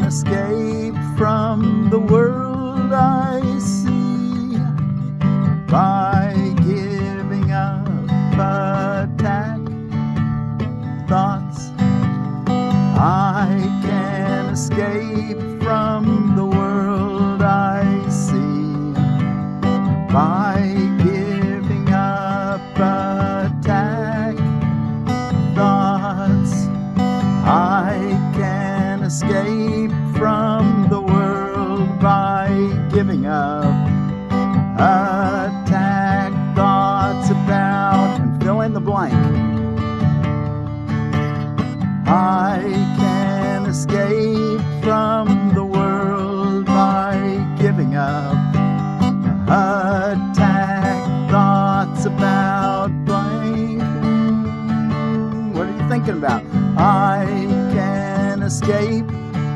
escape from the world I see by giving up attack thoughts. I can escape from the world I see by giving up attack thoughts. I can escape from the world by giving up attack thoughts about, and fill in the blank. I can escape from the world by giving up attack thoughts about blank. What are you thinking about? I can escape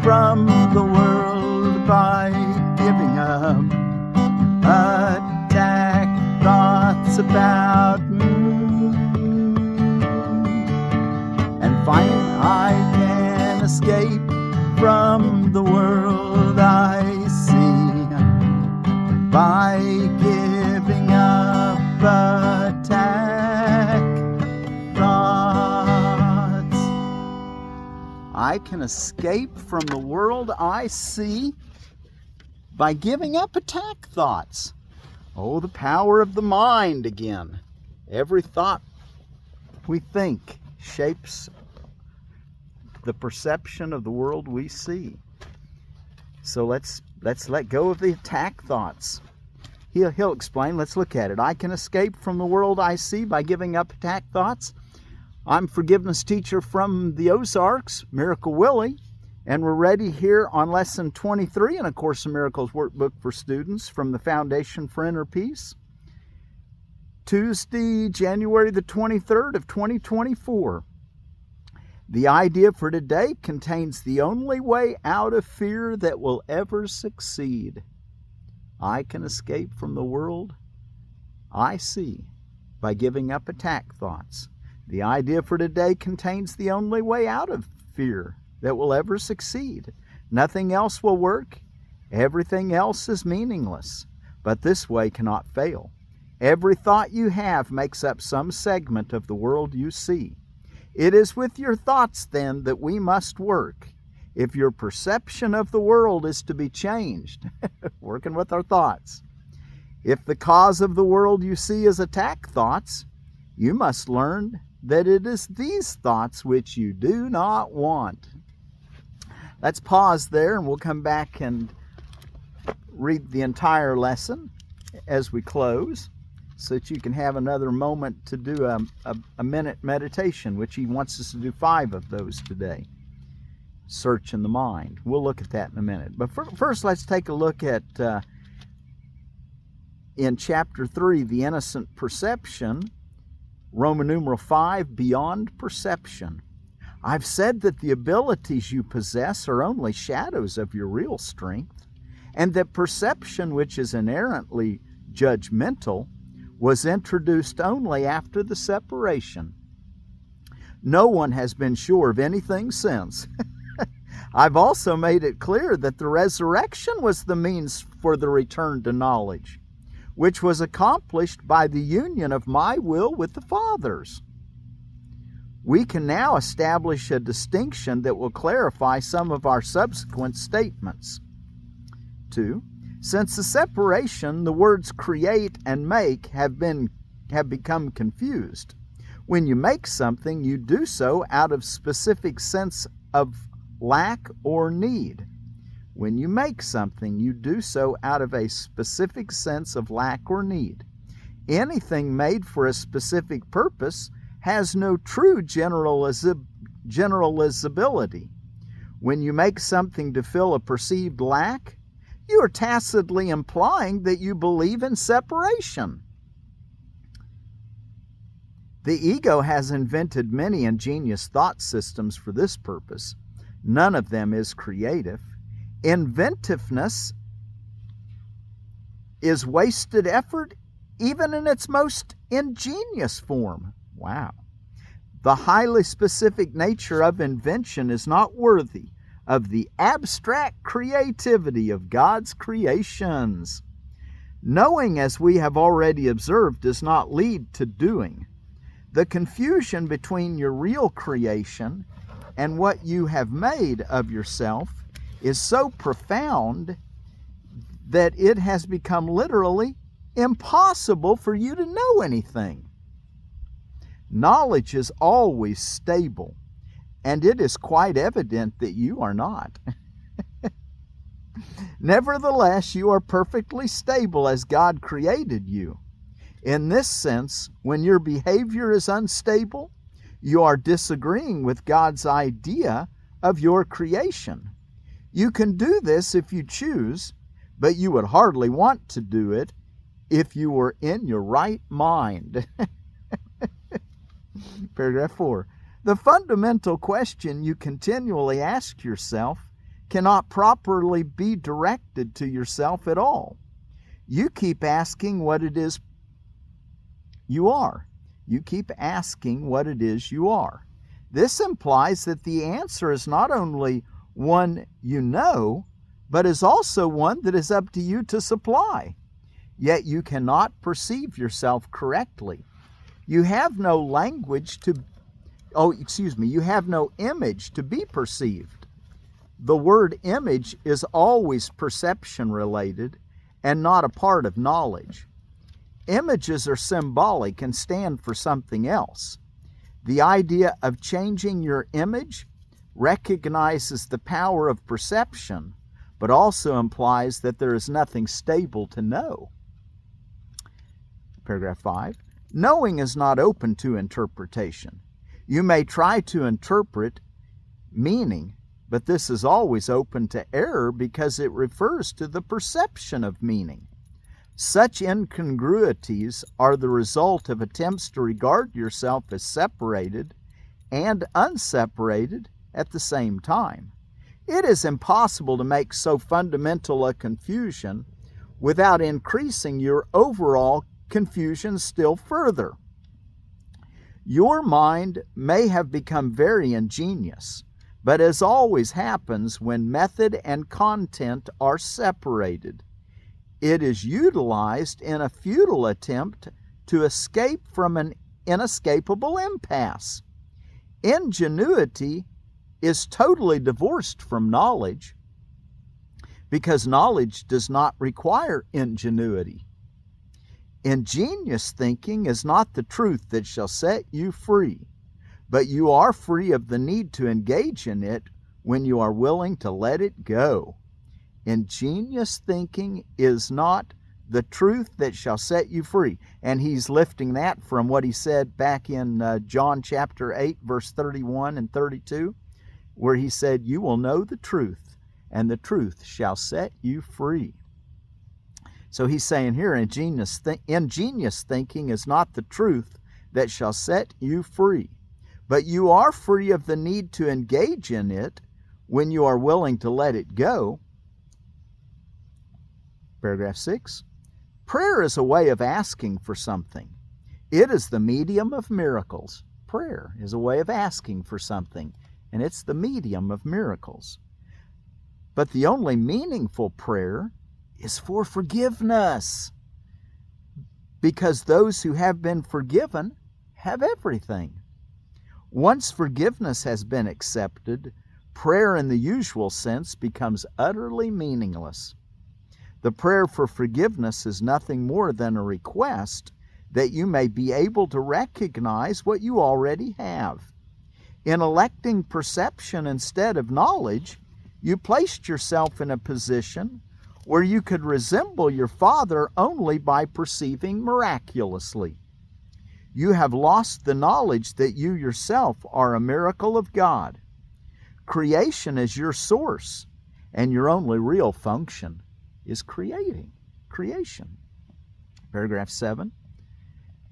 from the world by giving up attack thoughts about and finally, I can escape from the world I see by giving up attack thoughts. I can escape from the world I see by giving up attack thoughts. Oh, the power of the mind again. Every thought we think shapes the perception of the world we see. So let's let go of the attack thoughts. He'll explain. Let's look at it. I can escape from the world I see by giving up attack thoughts. I'm forgiveness teacher from the Ozarks, Miracle Willie, and we're ready here on lesson 23 in A Course in Miracles workbook for students from the Foundation for Inner Peace. Tuesday, January the 23rd of 2024. The idea for today contains the only way out of fear that will ever succeed. I can escape from the world I see by giving up attack thoughts. The idea for today contains the only way out of fear that will ever succeed. Nothing else will work. Everything else is meaningless. But this way cannot fail. Every thought you have makes up some segment of the world you see. It is with your thoughts, then, that we must work. If your perception of the world is to be changed, working with our thoughts. If the cause of the world you see is attack thoughts, you must learn that it is these thoughts which you do not want. Let's pause there and we'll come back and read the entire lesson as we close, so that you can have another moment to do a minute meditation, which he wants us to do 5 of those today. Search in the mind. We'll look at that in a minute. But first, let's take a look at, in chapter 3, the innocent perception, Roman numeral 5, beyond perception. I've said that the abilities you possess are only shadows of your real strength, and that perception, which is inherently judgmental, was introduced only after the separation. No one has been sure of anything since. I've also made it clear that the resurrection was the means for the return to knowledge, which was accomplished by the union of my will with the Father's. We can now establish a distinction that will clarify some of our subsequent statements. 2. Since the separation, the words create and make have become confused. When you make something, you do so out of specific sense of lack or need. When you make something, you do so out of a specific sense of lack or need. Anything made for a specific purpose has no true generalizability. When you make something to fill a perceived lack, you are tacitly implying that you believe in separation. The ego has invented many ingenious thought systems for this purpose. None of them is creative. Inventiveness is wasted effort even in its most ingenious form. Wow. The highly specific nature of invention is not worthy of the abstract creativity of God's creations. Knowing, as we have already observed, does not lead to doing. The confusion between your real creation and what you have made of yourself is so profound that it has become literally impossible for you to know anything. Knowledge is always stable, and it is quite evident that you are not. Nevertheless, you are perfectly stable as God created you. In this sense, when your behavior is unstable, you are disagreeing with God's idea of your creation. You can do this if you choose, but you would hardly want to do it if you were in your right mind. Paragraph 4. The fundamental question you continually ask yourself cannot properly be directed to yourself at all. You keep asking what it is you are. You keep asking what it is you are. This implies that the answer is not only one you know, but is also one that is up to you to supply. Yet you cannot perceive yourself correctly. You have no you have no image to be perceived. The word image is always perception related and not a part of knowledge. Images are symbolic and stand for something else. The idea of changing your image recognizes the power of perception, but also implies that there is nothing stable to know. Paragraph 5. Knowing is not open to interpretation. You may try to interpret meaning, but this is always open to error because it refers to the perception of meaning. Such incongruities are the result of attempts to regard yourself as separated and unseparated at the same time. It is impossible to make so fundamental a confusion without increasing your overall confusion still further. Your mind may have become very ingenious, but as always happens when method and content are separated, it is utilized in a futile attempt to escape from an inescapable impasse. Ingenuity is totally divorced from knowledge because knowledge does not require ingenuity. Ingenious thinking is not the truth that shall set you free, but you are free of the need to engage in it when you are willing to let it go. Ingenious thinking is not the truth that shall set you free. And he's lifting that from what he said back in John chapter 8, verse 31 and 32, where he said, "You will know the truth, and the truth shall set you free." So he's saying here, ingenious thinking is not the truth that shall set you free, but you are free of the need to engage in it when you are willing to let it go. Paragraph 6. Prayer is a way of asking for something. It is the medium of miracles. Prayer is a way of asking for something, and it's the medium of miracles. But the only meaningful prayer is for forgiveness, because those who have been forgiven have everything. Once forgiveness has been accepted, prayer in the usual sense becomes utterly meaningless. The prayer for forgiveness is nothing more than a request that you may be able to recognize what you already have. In electing perception instead of knowledge, you placed yourself in a position where you could resemble your Father only by perceiving miraculously. You have lost the knowledge that you yourself are a miracle of God. Creation is your source, and your only real function is creation. Paragraph 7.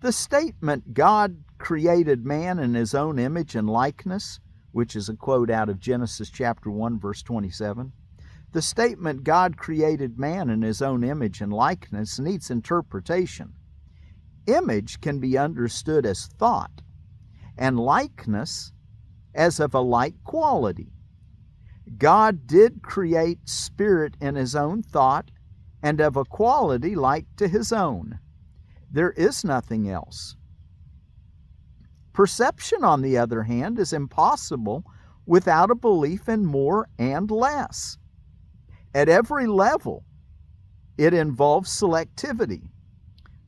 The statement, "God created man in his own image and likeness," which is a quote out of Genesis chapter 1, verse 27, the statement, "God created man in his own image and likeness," needs interpretation. Image can be understood as thought, and likeness as of a like quality. God did create spirit in his own thought and of a quality like to his own. There is nothing else. Perception, on the other hand, is impossible without a belief in more and less. At every level, it involves selectivity.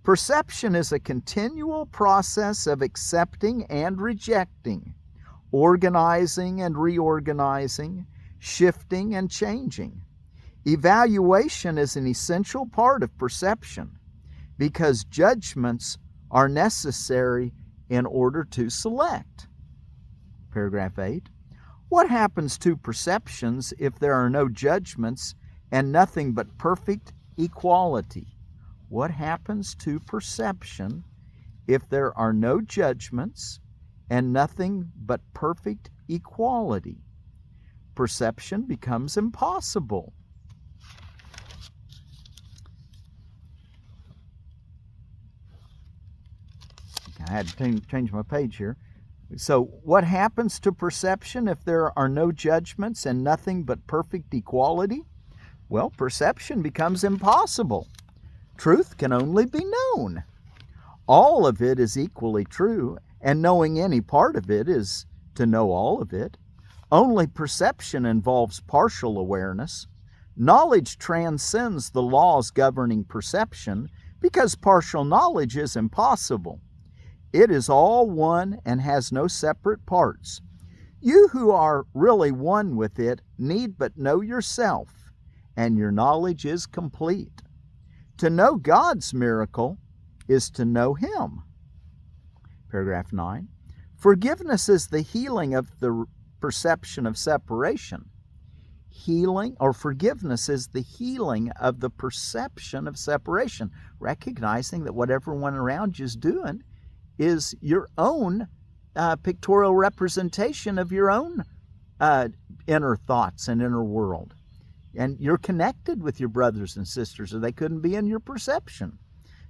Perception is a continual process of accepting and rejecting, organizing and reorganizing, shifting and changing. Evaluation is an essential part of perception because judgments are necessary in order to select. Paragraph 8. What happens to perceptions if there are no judgments and nothing but perfect equality? What happens to perception if there are no judgments and nothing but perfect equality? Perception becomes impossible. I had to change my page here. So, what happens to perception if there are no judgments and nothing but perfect equality? Well, perception becomes impossible. Truth can only be known. All of it is equally true, and knowing any part of it is to know all of it. Only perception involves partial awareness. Knowledge transcends the laws governing perception because partial knowledge is impossible. It is all one and has no separate parts. You who are really one with it need but know yourself, and your knowledge is complete. To know God's miracle is to know Him. Paragraph 9. Forgiveness is the healing of the perception of separation. Healing or forgiveness is the healing of the perception of separation, recognizing that what everyone around you is doing is your own pictorial representation of your own inner thoughts and inner world. And you're connected with your brothers and sisters, or they couldn't be in your perception.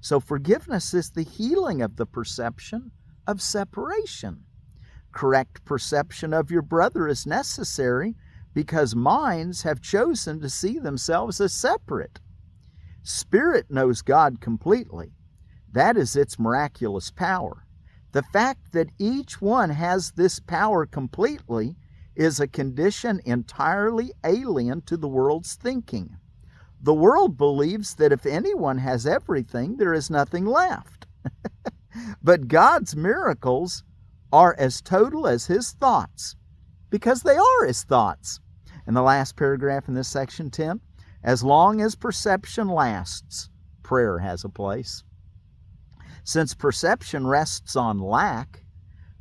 So forgiveness is the healing of the perception of separation. Correct perception of your brother is necessary because minds have chosen to see themselves as separate. Spirit knows God completely. That is its miraculous power. The fact that each one has this power completely is a condition entirely alien to the world's thinking. The world believes that if anyone has everything, there is nothing left. But God's miracles are as total as His thoughts, because they are His thoughts. And the last paragraph in this section 10, as long as perception lasts, prayer has a place. Since perception rests on lack,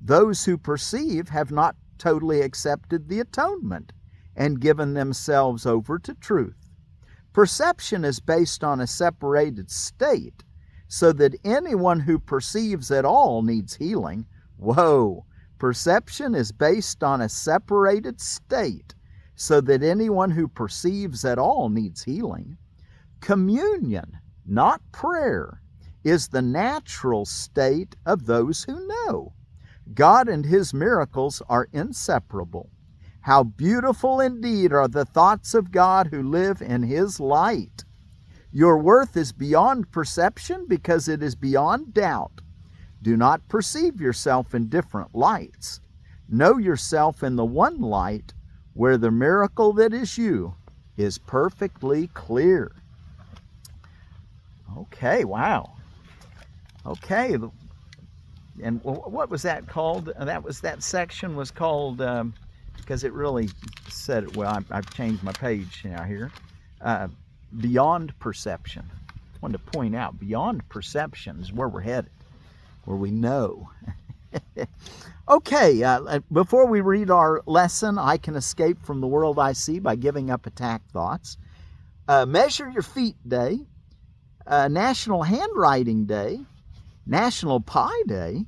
those who perceive have not totally accepted the atonement and given themselves over to truth. Perception is based on a separated state, so that anyone who perceives at all needs healing. Whoa! Perception is based on a separated state, so that anyone who perceives at all needs healing. Communion, not prayer, is the natural state of those who know. God and His miracles are inseparable. How beautiful indeed are the thoughts of God who live in His light. Your worth is beyond perception because it is beyond doubt. Do not perceive yourself in different lights. Know yourself in the one light where the miracle that is you is perfectly clear. Okay, wow. Okay, and what was that called? That section was called, because it really said it well. I've changed my page now here. Beyond perception. I wanted to point out, beyond perception is where we're headed, where we know. Okay, before we read our lesson, I can escape from the world I see by giving up attack thoughts. Measure Your Feet Day, National Handwriting Day, National Pie Day,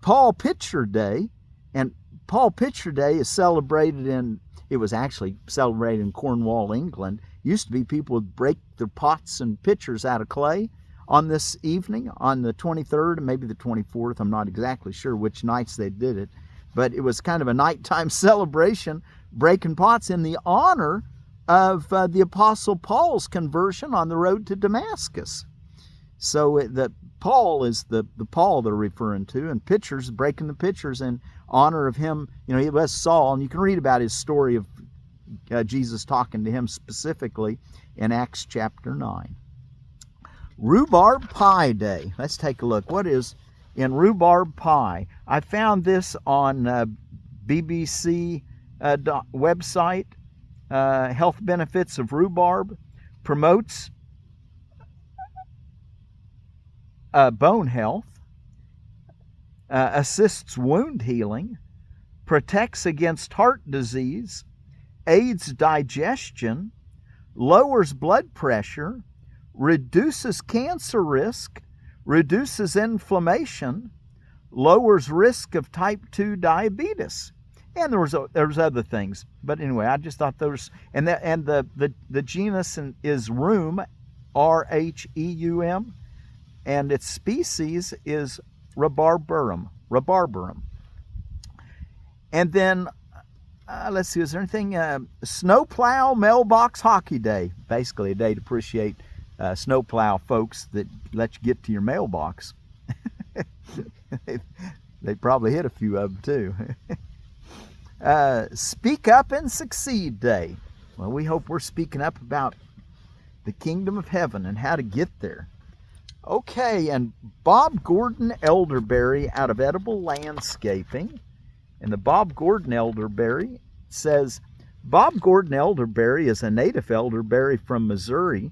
Paul Pitcher Day, and Paul Pitcher Day is celebrated it was actually celebrated in Cornwall, England. Used to be people would break their pots and pitchers out of clay on this evening, on the 23rd and maybe the 24th. I'm not exactly sure which nights they did it. but it was kind of a nighttime celebration, breaking pots in the honor of the Apostle Paul's conversion on the road to Damascus. So the Paul is the Paul they're referring to, and pitchers, breaking the pitchers in honor of him. You know, he was Saul, and you can read about his story of Jesus talking to him specifically in Acts chapter 9. Rhubarb Pie Day. Let's take a look. What is in rhubarb pie? I found this on BBC website. Health benefits of rhubarb. Promotes bone health. Assists wound healing. Protects against heart disease. Aids digestion. Lowers blood pressure. Reduces cancer risk. Reduces inflammation. Lowers risk of type 2 diabetes. And there was other things, but anyway, I just thought those. And the genus is Rheum, Rheum, and its species is Rhabarbarum. And then let's see, is there anything? Snowplow Mailbox Hockey Day, basically a day to appreciate snowplow folks that let you get to your mailbox. They probably hit a few of them too. Speak Up and Succeed Day. Well, we hope we're speaking up about the kingdom of heaven and how to get there. Okay, and Bob Gordon Elderberry out of Edible Landscaping. And the Bob Gordon Elderberry says, Bob Gordon Elderberry is a native elderberry from Missouri.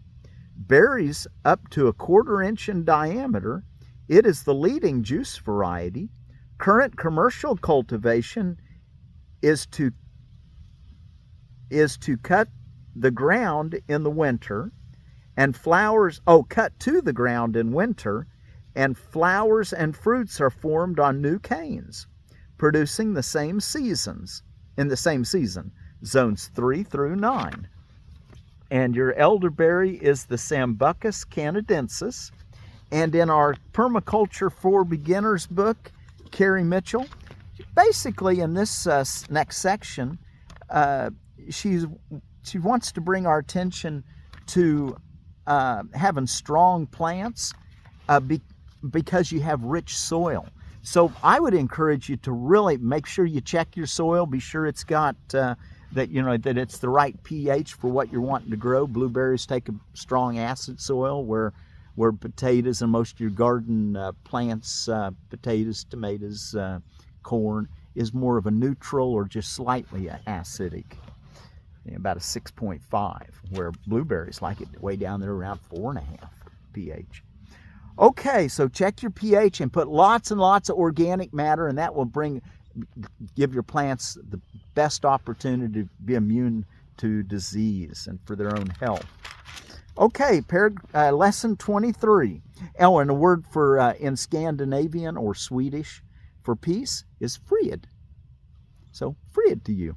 Berries up to 1/4 inch in diameter. It is the leading juice variety. Current commercial cultivation is to cut the ground in the winter, and cut to the ground in winter, and flowers and fruits are formed on new canes, producing in the same season, zones 3 through 9. And your elderberry is the Sambucus canadensis. And in our Permaculture for Beginners book, Carrie Mitchell, basically in this next section, she wants to bring our attention to having strong plants because you have rich soil. So I would encourage you to really make sure you check your soil, be sure it's got that it's the right pH for what you're wanting to grow. Blueberries take a strong acid soil, where potatoes and most of your garden plants, potatoes, tomatoes, corn, is more of a neutral or just slightly acidic, about a 6.5, where blueberries like it way down there around 4.5 pH. Okay, so check your pH and put lots and lots of organic matter, and that will give your plants the best opportunity to be immune to disease and for their own health. Okay, lesson 23. Oh, and a word for in Scandinavian or Swedish for peace is fred. So, fred to you.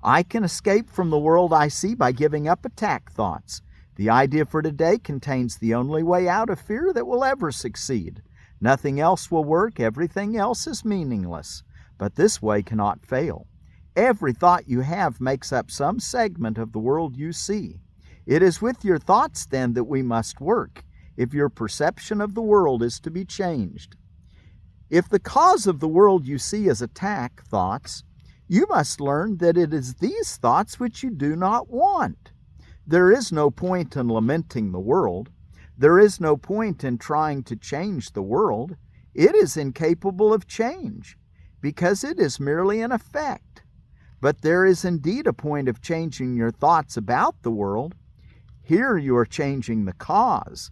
I can escape from the world I see by giving up attack thoughts. The idea for today contains the only way out of fear that will ever succeed. Nothing else will work, everything else is meaningless. But this way cannot fail. Every thought you have makes up some segment of the world you see. It is with your thoughts, then, that we must work, if your perception of the world is to be changed. If the cause of the world you see is attack thoughts, you must learn that it is these thoughts which you do not want. There is no point in lamenting the world. There is no point in trying to change the world. It is incapable of change, because it is merely an effect. But there is indeed a point of changing your thoughts about the world. Here you are changing the cause.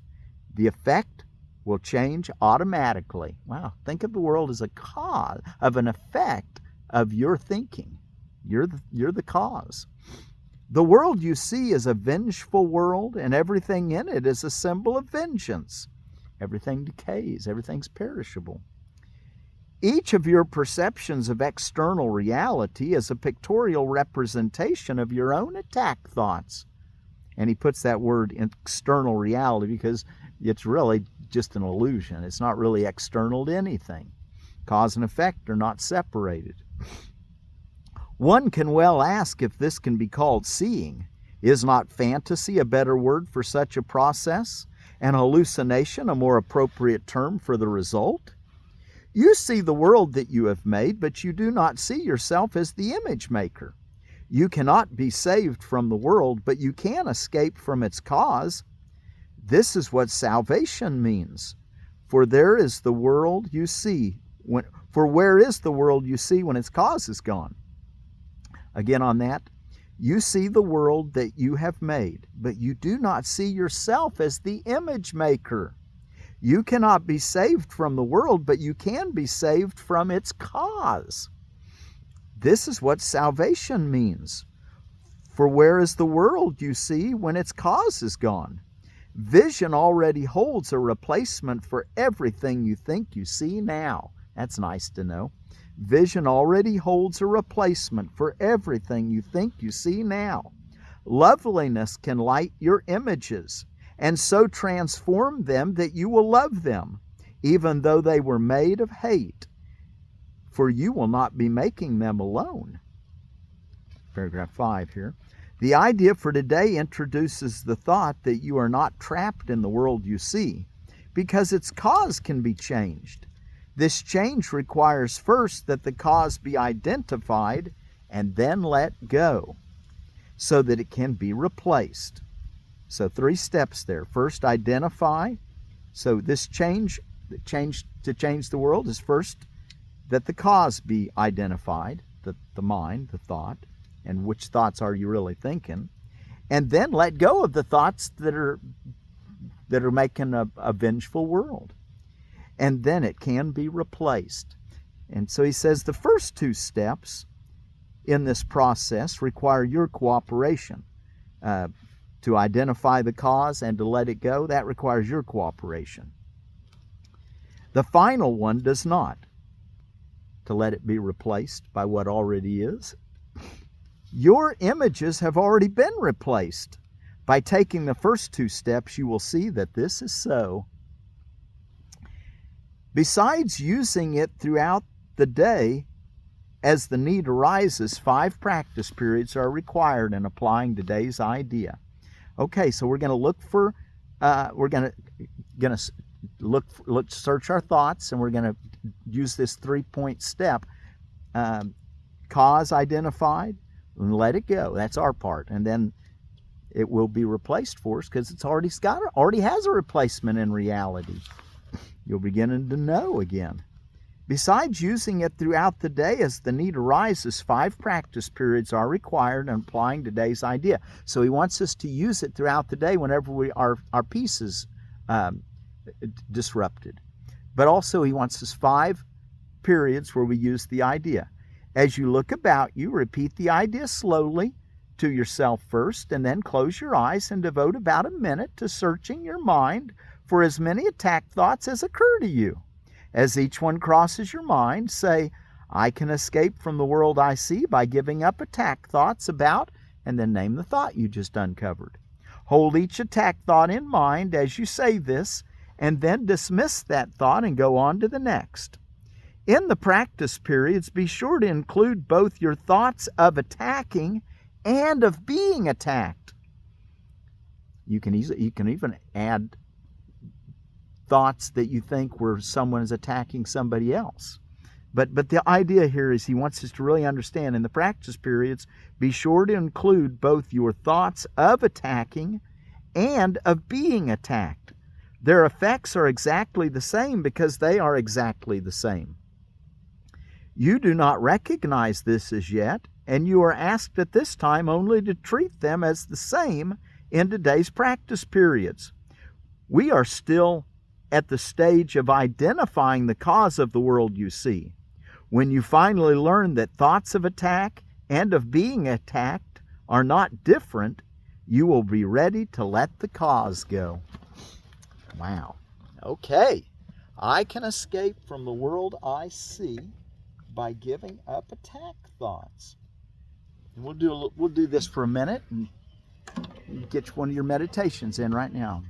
The effect will change automatically. Wow, think of the world as a cause of an effect of your thinking. You're the cause. The world you see is a vengeful world, and everything in it is a symbol of vengeance. Everything decays, everything's perishable. Each of your perceptions of external reality is a pictorial representation of your own attack thoughts. And he puts that word external reality because it's really just an illusion. It's not really external to anything. Cause and effect are not separated. One can well ask if this can be called seeing. Is not fantasy a better word for such a process, and hallucination a more appropriate term for the result? You see the world that you have made, but you do not see yourself as the image maker. You cannot be saved from the world, but you can escape from its cause. This is what salvation means. For there is the world you see when where is the world you see when its cause is gone? Again on that, you see the world that you have made, but you do not see yourself as the image maker. You cannot be saved from the world, but you can be saved from its cause. This is what salvation means. For where is the world you see when its cause is gone? Vision already holds a replacement for everything you think you see now. That's nice to know. Vision already holds a replacement for everything you think you see now. Loveliness can light your images, and so transform them that you will love them, even though they were made of hate, for you will not be making them alone. Paragraph 5 here. The idea for today introduces the thought that you are not trapped in the world you see, because its cause can be changed. This change requires first that the cause be identified and then let go, so that it can be replaced. So 3 steps there. First, identify. So this change to change the world is first that the cause be identified, the mind, the thought, and which thoughts are you really thinking, and then let go of the thoughts that are making a vengeful world, and then it can be replaced. And so he says the first 2 steps in this process require your cooperation. To identify the cause and to let it go, that requires your cooperation. The final one does not, to let it be replaced by what already is. Your images have already been replaced. By taking the first 2 steps, you will see that this is so. Besides using it throughout the day, as the need arises, 5 practice periods are required in applying today's idea. Okay, so we're going to look for, search our thoughts, and we're going to use this 3-point step. Cause identified, and let it go. That's our part, and then it will be replaced for us because it's already has a replacement in reality. You're beginning to know again. Besides using it throughout the day as the need arises, 5 practice periods are required in applying today's idea. So he wants us to use it throughout the day whenever our peace is disrupted. But also he wants us 5 periods where we use the idea. As you look about you, repeat the idea slowly to yourself first, and then close your eyes and devote about a minute to searching your mind for as many attack thoughts as occur to you. As each one crosses your mind, say, I can escape from the world I see by giving up attack thoughts about, and then name the thought you just uncovered. Hold each attack thought in mind as you say this, and then dismiss that thought and go on to the next. In the practice periods, be sure to include both your thoughts of attacking and of being attacked. You can even add thoughts that you think where someone is attacking somebody else. But the idea here is he wants us to really understand in the practice periods, be sure to include both your thoughts of attacking and of being attacked. Their effects are exactly the same because they are exactly the same. You do not recognize this as yet, and you are asked at this time only to treat them as the same in today's practice periods. We are still at the stage of identifying the cause of the world you see. When you finally learn that thoughts of attack and of being attacked are not different, you will be ready to let the cause go. Wow. Okay. I can escape from the world I see by giving up attack thoughts. And we'll do this for a minute and get one of your meditations in right now.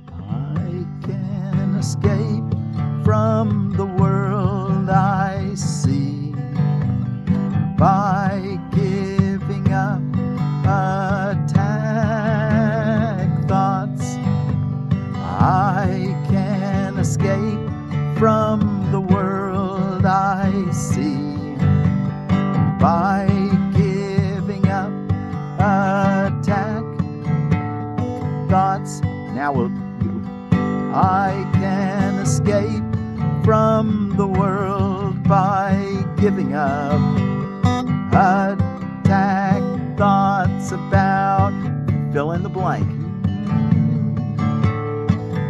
I can escape from the world from the world I see by giving up attack thoughts. Now I can escape from the world by giving up attack thoughts about fill in the blank.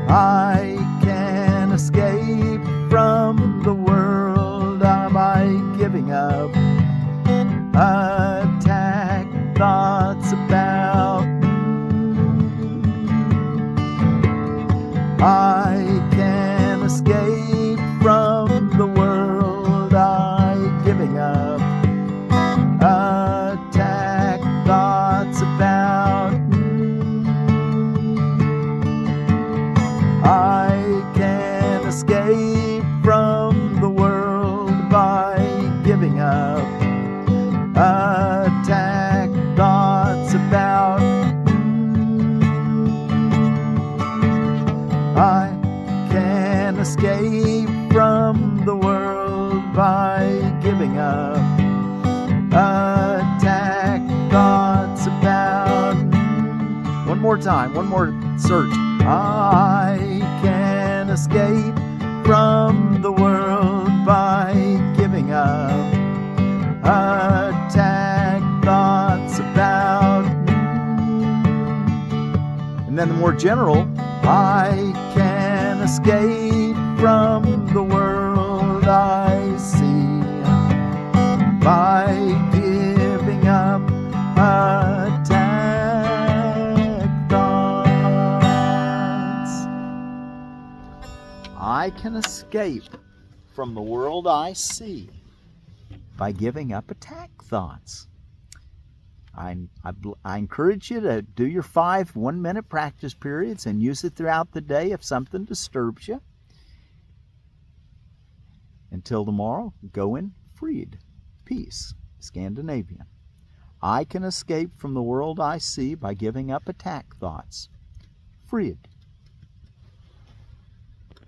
I can escape from the world by giving up attack thoughts about. I can escape from the world by giving up attack thoughts about. I can escape from the world by giving up attack thoughts about. I can escape from the world by giving up attack thoughts about. One more time, one more search. I can escape from the world by giving up attack thoughts about. And then the more general, I can escape from the world I see by giving up attack thoughts. I can escape from the world I see by giving up attack thoughts. I encourage you to do your 5 1-minute practice periods and use it throughout the day if something disturbs you. Until tomorrow, go in freed. Peace. Scandinavian. I can escape from the world I see by giving up attack thoughts. Freed.